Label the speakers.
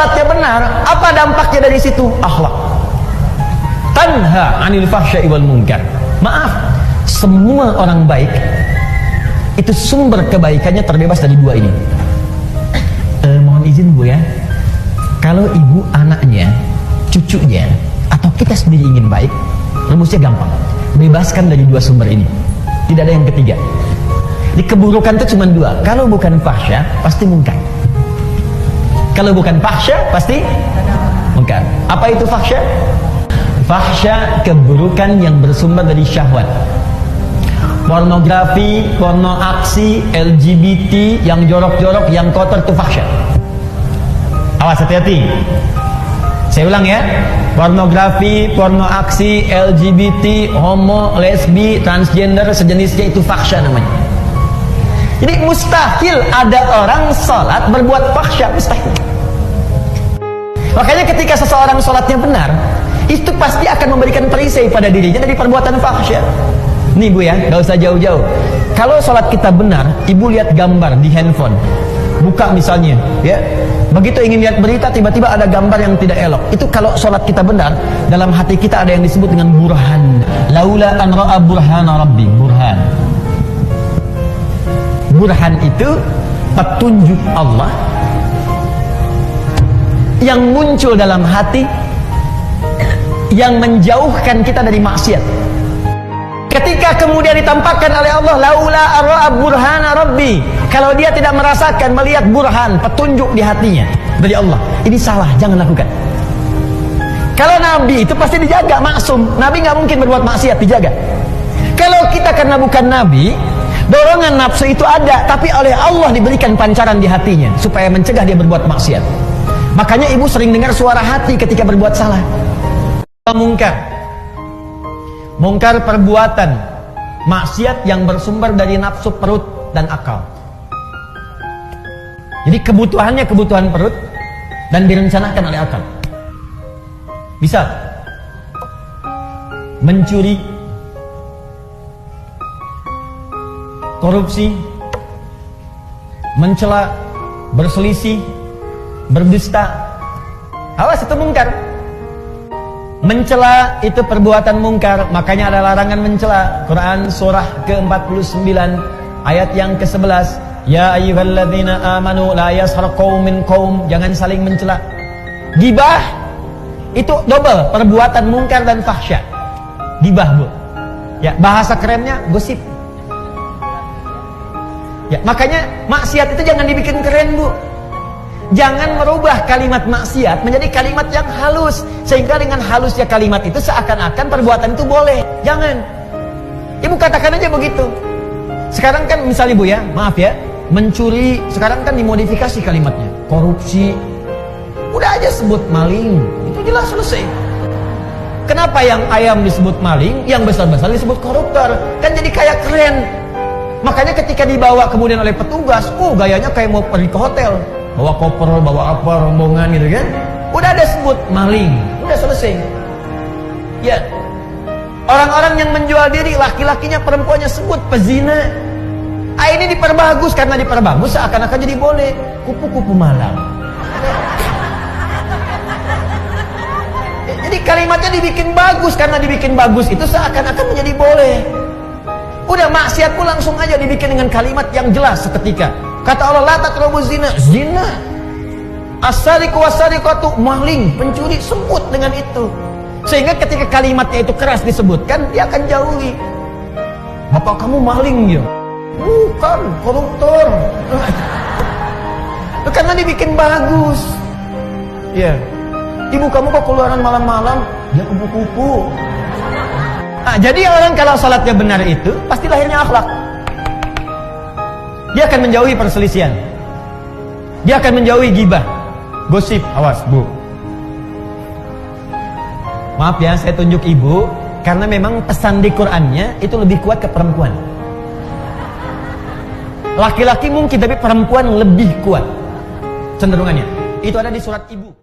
Speaker 1: salatnya benar, apa dampaknya dari situ? Akhlak. Tanha 'anil fahsya'i wal munkar. Maaf, semua orang baik itu sumber kebaikannya terbebas dari dua ini. Mohon izin Bu ya, kalau ibu anaknya, cucunya, atau kita sendiri ingin baik, rumusnya gampang, bebaskan dari dua sumber ini, tidak ada yang ketiga. Di keburukan itu cuma dua, kalau bukan fahsya pasti munkar. Kalau bukan fahsya pasti munkar. Apa itu fahsya? Fahsya keburukan yang bersumber dari syahwat. Pornografi, porno aksi, LGBT, yang jorok-jorok, yang kotor itu fahsya. Awas, hati-hati. Saya ulang ya. Pornografi, porno aksi, LGBT, homo, lesbi, transgender, sejenisnya itu fahsya namanya. Jadi mustahil ada orang sholat berbuat fahsya, mustahil. Makanya ketika seseorang sholatnya benar, itu pasti akan memberikan perisai pada dirinya dari perbuatan fahsya. Nih Bu ya, gak usah jauh-jauh. Kalau sholat kita benar, ibu lihat gambar di handphone, buka misalnya, ya. Begitu ingin lihat berita, tiba-tiba ada gambar yang tidak elok. Itu kalau sholat kita benar, dalam hati kita ada yang disebut dengan burhan. Laula an ra'a burhana rabbi, burhan. Burhan itu petunjuk Allah yang muncul dalam hati, yang menjauhkan kita dari maksiat. Ketika kemudian ditampakkan oleh Allah, laula ar-ra'a burhana rabbi, kalau dia tidak merasakan, melihat burhan, petunjuk di hatinya dari Allah, ini salah, jangan lakukan. Kalau Nabi itu pasti dijaga, maksum. Nabi nggak mungkin berbuat maksiat, dijaga. Kalau kita karena bukan Nabi, dorongan nafsu itu ada, tapi oleh Allah diberikan pancaran di hatinya supaya mencegah dia berbuat maksiat. Makanya ibu sering dengar suara hati ketika berbuat salah. Mungkar. Mungkar perbuatan maksiat yang bersumber dari nafsu perut dan akal. Jadi kebutuhannya kebutuhan perut dan direncanakan oleh akal. Bisa mencuri, korupsi, mencela, berselisih, berdusta. Awas, itu mungkar. Mencela itu perbuatan mungkar, makanya ada larangan mencela. Quran surah ke-49 ayat yang ke-11, ya ayyuhalladzina amanu la yaskhar qaumin qaum, jangan saling mencela. Gibah itu double, perbuatan mungkar dan fahsya. Gibah Bu. Ya, bahasa kerennya gosip. Ya, makanya maksiat itu jangan dibikin keren Bu. Jangan merubah kalimat maksiat menjadi kalimat yang halus, sehingga dengan halusnya kalimat itu seakan-akan perbuatan itu boleh. Jangan. Ibu katakan aja begitu. Sekarang kan misalnya Bu ya, maaf ya, mencuri sekarang kan dimodifikasi kalimatnya. Korupsi, udah aja sebut maling, itu jelas selesai. Kenapa yang ayam disebut maling, yang besar-besar disebut koruptor? Kan jadi kayak keren. Makanya ketika dibawa kemudian oleh petugas, gayanya kayak mau pergi ke hotel. Bawa koper, bawa apa, rombongan gitu kan. Udah ada sebut maling, udah selesai. Ya, orang-orang yang menjual diri, laki-lakinya, perempuannya sebut pezina. Ini diperbagus, karena diperbagus seakan-akan jadi boleh. Kupu-kupu malam. Jadi kalimatnya dibikin bagus, karena dibikin bagus itu seakan-akan menjadi boleh. Udah maksiat pun langsung aja dibikin dengan kalimat yang jelas seketika. Kata Allah, la taqrabuz zina, zina. As-sariqu was-sariqatu, maling, pencuri, sebut dengan itu. Sehingga ketika kalimatnya itu keras disebutkan, dia akan jauhi. Bapak kamu maling ya? Bukan, koruptor. Karena dibikin bagus. Ya. Ibu kamu kok keluaran malam-malam? Ya kupu-kupu. Nah, jadi orang kalau salatnya benar itu pasti lahirnya akhlak. Dia akan menjauhi perselisihan. Dia akan menjauhi gibah, gosip. Awas Bu. Maaf ya, saya tunjuk ibu karena memang pesan di Qur'annya itu lebih kuat ke perempuan. Laki-laki mungkin, tapi perempuan lebih kuat cenderungannya. Itu ada di surat Ibu.